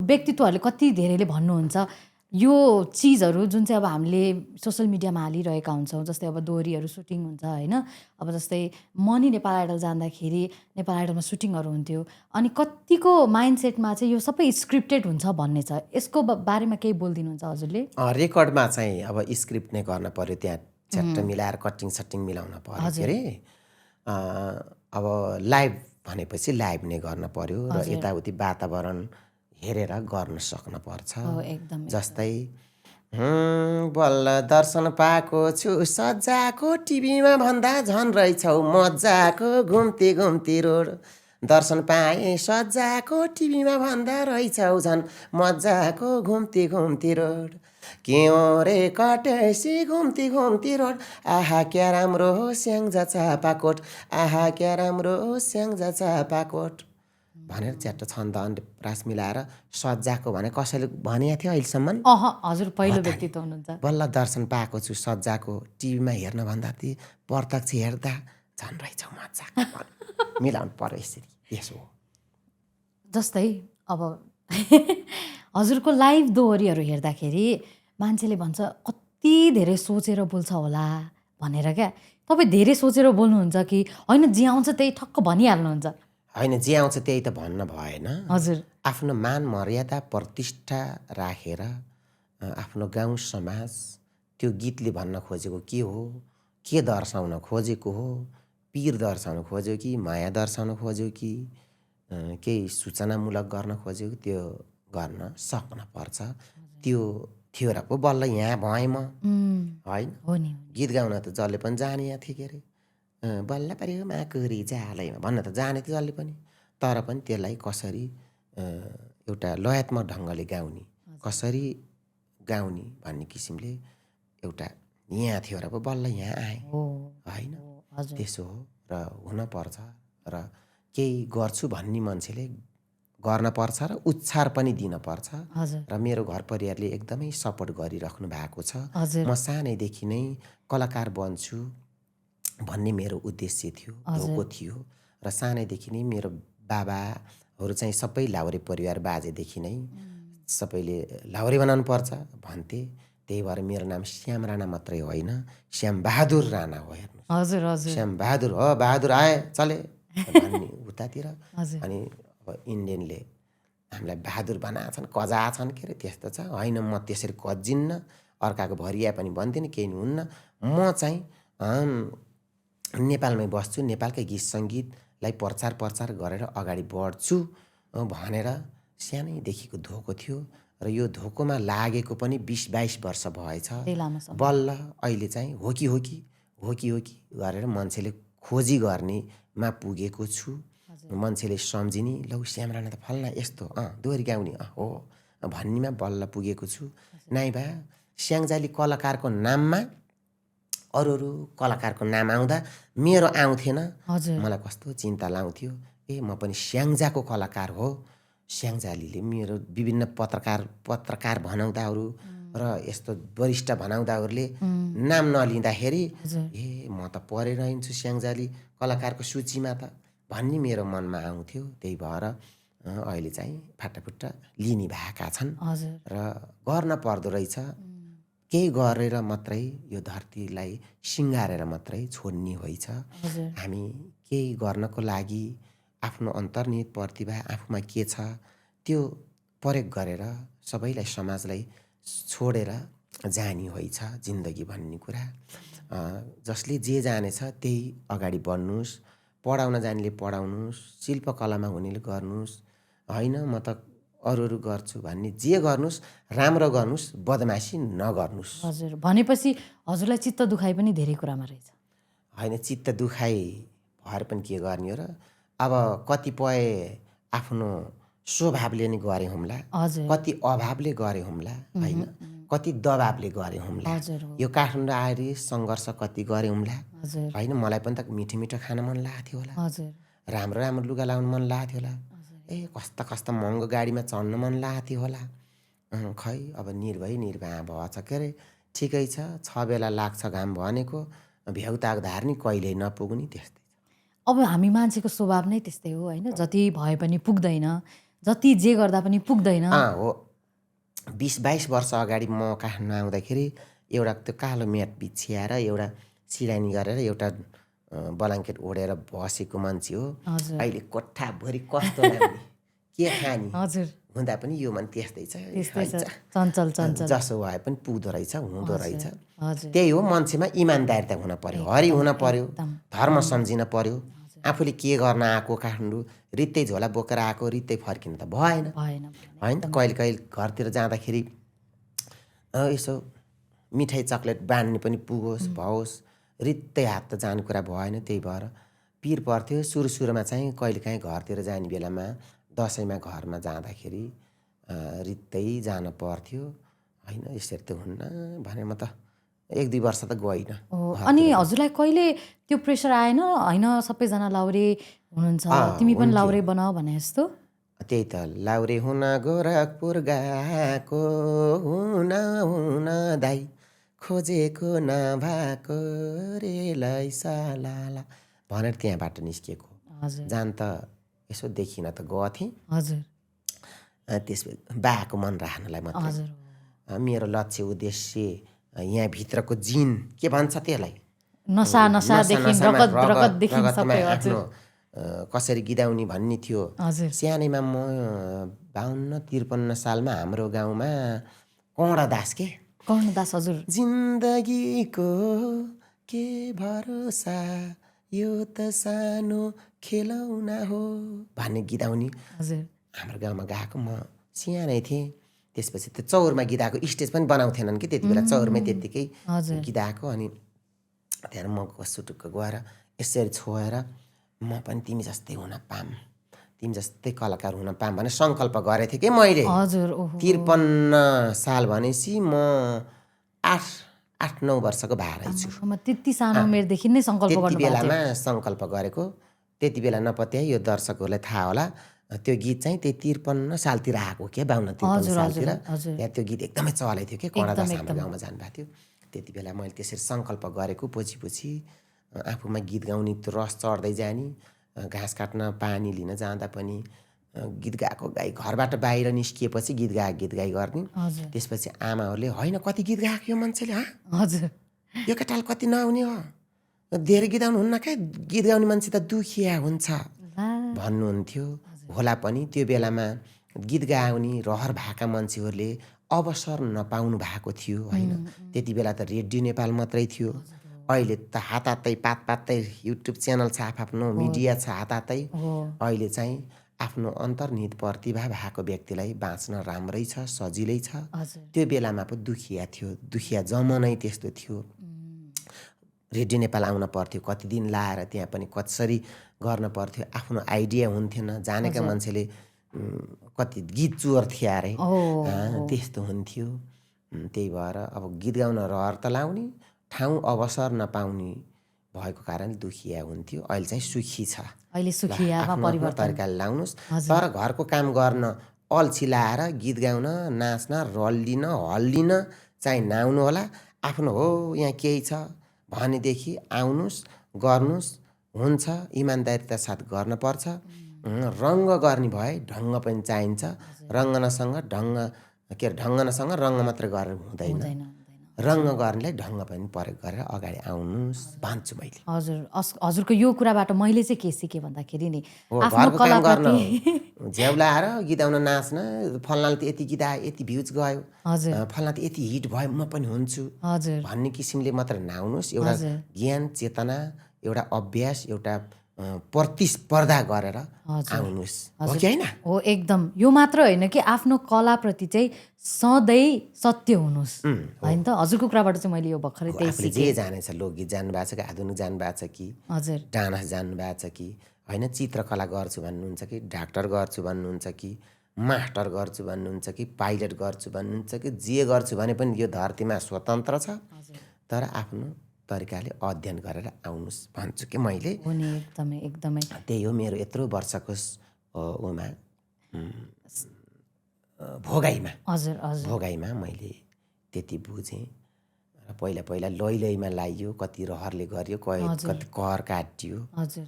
व्यक्तित्वहरूले कति धेरैले भन्नुहुन्छ यो चिजहरू जुन चाहिँ अब हामीले सोसल मिडियामा हालिरहेका हुन्छौँ, जस्तै अब दोहोरीहरू सुटिङ हुन्छ होइन। अब जस्तै म नि नेपाल आइडल जाँदाखेरि नेपाल आइडलमा सुटिङहरू हुन्थ्यो, अनि कतिको माइन्डसेटमा चाहिँ यो सबै स्क्रिप्टेड हुन्छ भन्ने छ। यसको बारेमा केही बोलिदिनुहुन्छ हजुरले? रेकर्डमा चाहिँ अब स्क्रिप्ट नै गर्न पर्यो, त्यहाँ च्याट्ट मिलाएर कटिङ सटिङ मिलाउन पर्यो के अरे। अब लाइभ भनेपछि लाइभ नै गर्न पर्यो र यताउति वातावरण हेरेर गर्न सक्न पर्छ। एकदम जस्तै बल्ल दर्शन पाएको छु सजाको टिभीमा भन्दा झन् रहेछौ मजाको घुम्ती घुम्ती रोड, दर्शन पाएँ सजाको टिभीमा भन्दा रहेछौ झन् मजाको घुम्ती घुम्ती रोड, के हो रे कटेसी घुम्ती घुम्ती रोड, आहा क्या राम्रो हो स्याङ्जा चापाकोट, आहा क्या राम्रो हो स्याङ्जा चापाकोट भनेर च्याट्ट छन्द प्रास मिलाएर सज्जाको भने कसैले भनेको थियो अहिलेसम्म? हजुर पहिलो व्यक्तित्व हुनुहुन्छ। बल्ल दर्शन पाएको छु सज्जाको टिभीमा हेर्न भन्दा ती प्रत्यक्ष हेर्दा झन् रहेछौ मजाको मिलाउनु पर्यो यसरी। यसो हो। जस्तै अब हजुरको लाइभ दोहोरीहरू हेर्दाखेरि मान्छेले भन्छ कति धेरै सोचेर बोल्छ होला भनेर क्या। तपाईँ धेरै सोचेर बोल्नुहुन्छ कि होइन जे आउँछ त्यही ठक्क भनिहाल्नुहुन्छ? होइन, जे आउँछ त्यही त भन्न भएन। हजुर। आफ्नो मान मर्यादा प्रतिष्ठा राखेर आफ्नो गाउँ समाज त्यो गीतले भन्न खोजेको के हो, के दर्शाउन खोजेको हो, पीर दर्शाउन खोज्यो कि माया दर्शाउन खोज्यो कि केही सूचनामूलक गर्न खोज्यो, त्यो गर्न सक्न पर्छ। त्यो थियो र पो बल्ल यहाँ भएँ म होइन। गीत गाउन त जसले पनि जाने थिएँ के अरे, बल्ल पऱ्यो माकुरी जालैमा भन्न त जाने थियो जसले पनि, तर पनि त्यसलाई कसरी एउटा लयात्मक ढङ्गले गाउने, कसरी गाउने भन्ने किसिमले एउटा यहाँ थियो र पो बल्ल यहाँ आएँ होइन। त्यसो हो र हुनपर्छ र केही गर्छु भन्ने मान्छेले गर्न पर्छ र उच्चार पनि दिनपर्छ। र मेरो घर परिवारले एकदमै सपोर्ट गरिराख्नु भएको छ। म सानैदेखि नै कलाकार बन्छु भन्ने मेरो उद्देश्य थियो, धोको थियो। र सानैदेखि नै मेरो बाबाहरू चाहिँ सबै लाहुरे परिवार बाजेदेखि नै सबैले लाहुरे बनाउनु पर्छ भन्थे। त्यही भएर मेरो नाम श्याम राणा मात्रै होइन, श्याम बहादुर राणा हो। हेर्नु श्याम बहादुर हो, बहादुर आए चले भन्ने उतातिर। अनि अब इन्डियनले हामीलाई बहादुर बनाएछन्, कजा छन् के अरे, त्यस्तो छ होइन। म त्यसरी कजिन्न, अर्काको भरिया पनि बन्दिनँ, केही हुन्न। म चाहिँ नेपालमै बस्छु, नेपालकै गीत सङ्गीतलाई प्रचार गरेर अगाडि बढ्छु भनेर सानैदेखिको धोको थियो। र यो धोकोमा लागेको पनि 20-22 वर्ष भएछ। बल्ल अहिले चाहिँ हो कि गरेर मान्छेले खोजी गर्नेमा पुगेको छु। मान्छेले सम्झिने, लौ श्याम राणा त फल्ना यस्तो दोहोरी गाउने हो भन्नेमा बल्ल पुगेको छु। नाइबा स्याङ्जाली कलाकारको नाममा अरू कलाकारको नाम आउँदा मेरो आउँथेन। मलाई कस्तो चिन्ता लाउँथ्यो, म पनि स्याङ्जाको कलाकार हो। स्याङ्जालीले मेरो विभिन्न पत्रकार भनाउँदाहरू र यस्तो वरिष्ठ भनाउँदाहरूले नाम नलिँदाखेरि म त परे रहन्छु स्याङ्जाली कलाकारको सूचीमा त भन्ने मेरो मनमा आउँथ्यो। त्यही भएर अहिले चाहिँ फाटाफुट्टा लिने भएका छन् र गर्न पर्दो रहेछ। केही गरेर मात्रै यो धरतीलाई सिँगारेर मात्रै छोड्ने होइछ। हामी केही गर्नको लागि आफ्नो अन्तर्निहित प्रतिभा आफूमा के छ त्यो प्रयोग गरेर सबैलाई समाजलाई छोडेर जाने होइछ जिन्दगी भन्ने कुरा। जसले जे जानेछ त्यही अगाडि बढ्नुहोस्, पढाउन जानेले पढाउनुहोस्, शिल्पकलामा हुनेले गर्नुहोस् होइन। म त अरू गर्छु भन्ने जे गर्नुहोस् राम्रो गर्नुहोस्, बदमासी नगर्नुहोस्। हजुर भनेपछि हजुरलाई चित्त दुखाइ पनि धेरै कुरामा रहेछ होइन। चित्त दुखाइ भएर पनि के गर्ने हो र। अब कतिपय आफ्नो स्वभावले नै गरे हुम्ला, कति अभावले गरे हुम्ला होइन, कति दबावले गरे हुम्ला। यो काठमाडौँ आएर सङ्घर्ष कति गरे हुम्ला होइन। मलाई पनि त मिठो मिठो खान मन लागेको थियो होला, राम्रो राम्रो लुगा लाउनु मन लागेको थियो होला, कस्ता महँगो गाडीमा चढ्न मन लागेको थियो होला। खै अब निर्भय भएछ के अरे। ठिकै छ बेला लाग्छ घाम भनेको, भ्याउ ताग धार्ने कहिल्यै नपुग्ने त्यस्तै छ। अब हामी मान्छेको स्वभाव नै त्यस्तै हो होइन। जति भए पनि पुग्दैन, जति जे गर्दा पनि पुग्दैन। हो 20-22 वर्ष अगाडि म काठमाडौँ आउँदाखेरि एउटा त्यो कालो म्याट बिछ्याएर एउटा सिरानी गरेर एउटा ब्ल्याङ्केट ओढेर बसेको मान्छे हो। हजुर अहिले कोठाभरि कस्तो लाग्ने के खाने हजुर हुँदा पनि यो मन त्यस्तै छ त्यस्तै छ, चञ्चल चञ्चल। जसो भए पनि पुग्दो रहेछ हुँदो रहेछ। हजुर त्यही हो, मान्छेमा इमान्दारिता हुन पर्यो, हरि हुन पर्यो, धर्म सम्झिन पर्यो। आफूले के गर्न आएको काठमाडौँ रित्तै झोला बोकेर आएको रित्तै फर्किनु त भएन भएन। होइन त। कहिले कहिले घरतिर जाँदाखेरि यसो मिठाई चक्लेट बाँड्ने पनि पुगोस् भओस्, रित्तै हात त जाने कुरा भएन। त्यही भएर पिर पर्थ्यो। सुरुमा चाहिँ कहिलेकाहीँ घरतिर जाने बेलामा दसैँमा घरमा जाँदाखेरि रित्तै जान पर्थ्यो होइन। यसरी त हुन्न भने म त 1-2 वर्ष त गइनँ। अनि हजुरलाई कहिले त्यो प्रेसर आएन? होइन सबैजना लाउरे हुनुहुन्छ, तिमी पनि लाउरे बनाऊ भने जस्तो? त्यही त, लाउरे हुन गोरखपुर गएको हुन दाइ खोजेको नभएको रे लैसालाला भनेर त्यहाँबाट निस्किएको। हजुर जान त यसो देखिन त गर्थेँ। हजुर त्यसपछि बाको मन राख्नलाई मात्रै। हजुर मेरो लक्ष्य उद्देश्य यहाँभित्रको जिन के भन्छ त्यसलाई, नसादेखि रगतदेखि रगतमा सबै। आफ्नो कसरी गिदाउने भन्ने थियो। हजुर सानैमा म 52-53 सालमा हाम्रो गाउँमा कर्णदास के कर्णदास हजुर जिन्दगीको के भरोसा यो त सानो खेलौना हो भन्ने गिदाउने हजुर हाम्रो गाउँमा गएको। म सानै थिएँ। त्यसपछि त्यो चौरमा गिदाएको स्टेज पनि बनाउँथेनन् कि त्यति बेला, चौरमै त्यत्तिकै हजुर गिदाएको। अनि त्यहाँबाट म सुटुक्क गएर यसरी छोएर म पनि तिमी जस्तै हुन पाम, तिमी जस्तै कलाकार हुन पाम भनेर सङ्कल्प गरेको थिएँ कि मैले। हजुर ओहो 53 साल भनेपछि म 8-9 वर्षको भएर छु। म त्यति सानो उमेरदेखि नै सङ्कल्प त्यति गर्नु बेलामा सङ्कल्प गरेको। त्यति बेला नपत्याए यो दर्शकहरूलाई थाहा होला, त्यो गीत चाहिँ त्यही 53 सालतिर आएको के 52-53 सालतिर। त्यहाँ त्यो गीत एकदमै चलेको थियो कि कर्णदास हाम्रो गाउँमा जानुभएको थियो। त्यति बेला मैले त्यसरी सङ्कल्प गरेको। पछि आफूमा गीत गाउने त्यो रस चढ्दै जाने। घाँस काट्न पानी लिन जाँदा पनि गीत गाएको गाई, घरबाट बाहिर निस्किएपछि गीत गाई गर्ने। त्यसपछि आमाहरूले होइन कति गीत गाएको यो मान्छेले, हजुर यो केटाले कति नआउने हो, धेरै गीत गाउनु हुन्न क्या, गीत गाउने मान्छे त दुखिया हुन्छ भन्नुहुन्थ्यो। होला पनि त्यो बेलामा गीत गाउने रहर भएका मान्छेहरूले अवसर नपाउनु भएको थियो होइन। त्यति बेला त रेडियो नेपाल मात्रै थियो। अहिले त हातै पातै युट्युब च्यानल छ, आफ्नो मिडिया छ हातै। अहिले चाहिँ आफ्नो अन्तर्निहित प्रतिभा भएको व्यक्तिलाई बाँच्न राम्रै छ, सजिलै छ। त्यो बेलामा पो दुखिया थियो, दुखिया जमानै त्यस्तो थियो। रेडियो नेपाल आउन पर्थ्यो, कति दिन लाएर त्यहाँ पनि कसरी गर्न पर्थ्यो, आफ्नो आइडिया हुन्थेन। जानेका मान्छेले कति गीत चोर्थे अरे, त्यस्तो हुन्थ्यो। त्यही भएर अब गीत गाउन रहर त लाउने, ठाउँ अवसर नपाउने भएको कारण दुखिया हुन्थ्यो। अहिले चाहिँ सुखी छ। अहिले सुखियामा परिवर्तन तरिकाले लाउनुहोस्। तर घरको काम गर्न अल्छी लाएर गीत गाउन, नाच्न, रल्लिन, हल्लिन चाहिँ नआउनु होला। आफ्नो हो यहाँ केही छ भनेदेखि आउनुहोस्, गर्नुहोस्, हुन्छ। इमान्दारिता साथ गर्नुपर्छ। रङ्ग गर्ने भए ढङ्ग पनि चाहिन्छ। रङ्गनसँग रङ्ग मात्रै गरेर हुँदैन। रङ्ग गर्नेलाई ढङ्ग पनि प्रयोग गरेर अगाडि आउनुहोस् भन्छु मैले। हजुरको यो कुराबाट मैले चाहिँ के सिकेँ भन्दाखेरि नि, घरको काम गर्न झ्याउलाएर गीत गाउन नाच्न, फल्नाले त यति गीत आयो, यति भ्युज गयो, फल्ना त यति हिट भयो, म पनि हुन्छु भन्ने किसिमले मात्र नआउनुहोस्। एउटा ज्ञान, चेतना, एउटा अभ्यास, एउटा प्रतिस्पर्धा गरेर आउनुहोस्, हो कि होइन? हो एकदम। यो मात्र होइन कि आफ्नो कलाप्रति चाहिँ सधैँ सत्य हुनुहोस् होइन त। हजुरको कुराबाट चाहिँ मैले यो भर्खरै त्यही सिकेँ। जे जानेछ, लोकगीत जान्नुभएको छ कि, आधुनिक जान्नुभएको छ कि, डान्स जान्नुभएको छ कि होइन, चित्रकला गर्छु भन्नुहुन्छ कि, डाक्टर गर्छु भन्नुहुन्छ कि, मास्टर गर्छु भन्नुहुन्छ कि, पाइलट गर्छु भन्नुहुन्छ कि, जे गर्छु भने पनि यो धरतीमा स्वतन्त्र छ। तर आफ्नो तरिकाले अध्ययन गरेर आउनुहोस् भन्छु कि मैले। एकदमै त्यही हो मेरो यत्रो वर्षको उमा भोगाइमा मैले त्यति बुझेँ र पहिला पहिला लैलैमा लाइयो, कति रहरले गरियो, कति कर काटियो, हजुर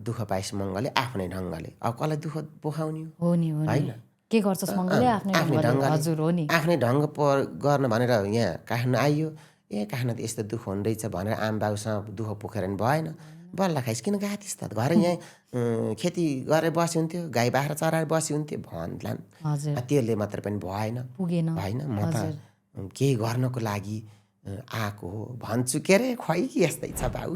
दुःख पाइस मङ्गले आफ्नै ढङ्गले। अब कसलाई दुःख पोखाउने हो नि होइन? के गर्छस् मङ्गले आफ्नै ढङ्गले हजुर हो नि आफ्नै ढङ्ग गर्न भनेर यहाँ काठमाडौँ आइयो। काठमाडौँ त यस्तो दुःख हुँदो रहेछ भनेर आमा बाबुसँग दुःख पोखेर नि भएन। बल्ल खाइस किन गएको थिइस् त? घरै यहाँ खेती गरेर बसी हुन्थ्यो, गाई बाख्रा चराएर बसी हुन्थ्यो भन्लान्। हजुर त्यसले मात्र पनि भएन पुगेन होइन। म त केही गर्नको लागि आएको हो भन्छु के अरे, खै कि यस्तै छ बाउ।